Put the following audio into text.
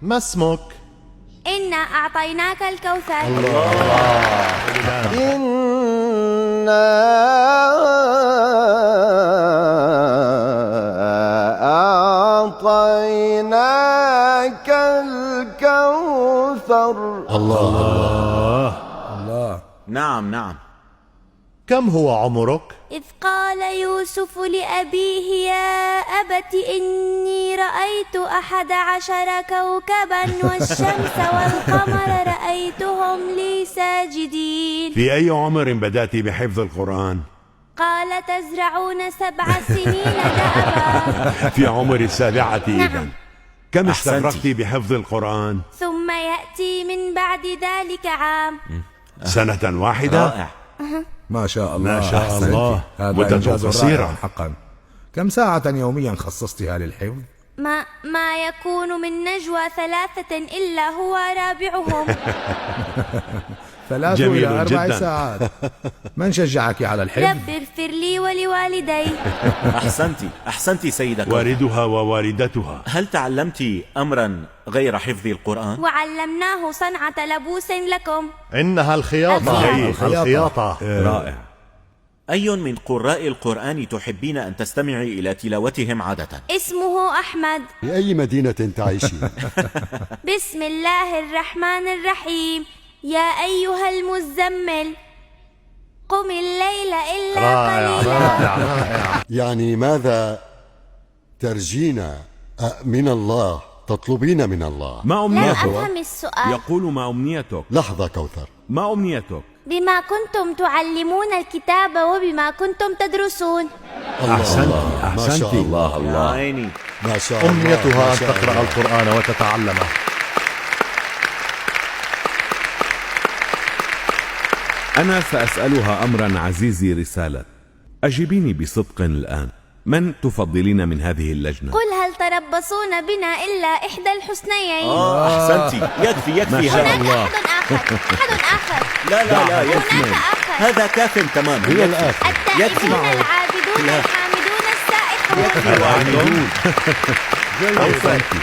ما اسمك؟ إنا أعطيناك الكوثر. إنا أعطيناك الكوثر. الله. نعم نعم. كم هو عمرك؟ إذ قال يوسف لأبيه يا أبت إني رأيت 11 كوكبا والشمس والقمر رأيتهم لي ساجدين. في أي عمر بدأت بحفظ القرآن؟ قال تزرعون 7 سنين دأبا. في عمر 7 إذن. كم أحسنتي. استغرقت بحفظ القرآن؟ ثم يأتي من بعد ذلك عام. سنة واحدة؟ رائع. ما شاء الله. ما شاء أحسنتي. الله. هذا مدة إنجاز قصيرة. رائع حقا. كم ساعة يوميا خصصتها للحفظ؟ ما يكون من نجوى 3 إلا هو رابعهم. 3 جميل إلى 4 جداً. ساعات. من شجعك على الحفظ؟ رب اغفر لي ولوالدي. أحسنتي سيدة كوثر. والدها ووالدتها. هل تعلمت أمرا غير حفظ القرآن؟ وعلمناه صنعة لبوس لكم. إنها الخياطة. الخياطة. رائع. أي من قراء القرآن تحبين أن تستمعي إلى تلاوتهم عادة؟ اسمه أحمد. في أي مدينة تعيشين؟ بسم الله الرحمن الرحيم. يا أيها المزمل قم الليل إلا قليلا. يعني ماذا ترجين من الله، تطلبين من الله؟ ما لا أمنيتك؟ أفهم السؤال. يقول ما أمنيتك؟ لحظة كوثر، ما أمنيتك؟ بما كنتم تعلمون الكتاب وبما كنتم تدرسون. أحسنتي ما شاء أحسنتي. الله. يا عيني. ما شاء الله. أمنيتها ما أن شاء تقرأ الله. القرآن وتتعلمه. أنا سأسألها أمرا عزيزي رسالة، أجبيني بصدق الآن، من تفضلين من هذه اللجنة؟ قل هل تربصون بنا إلا إحدى الحسنيين. أحسنتي. يكفي هناك هذا. أحد آخر. لا يكفي. هناك آخر. هذا كاف تماما. هي الآخر. التائبون العابدون لا. الحامدون السائحون. يكفي. أحسنتي.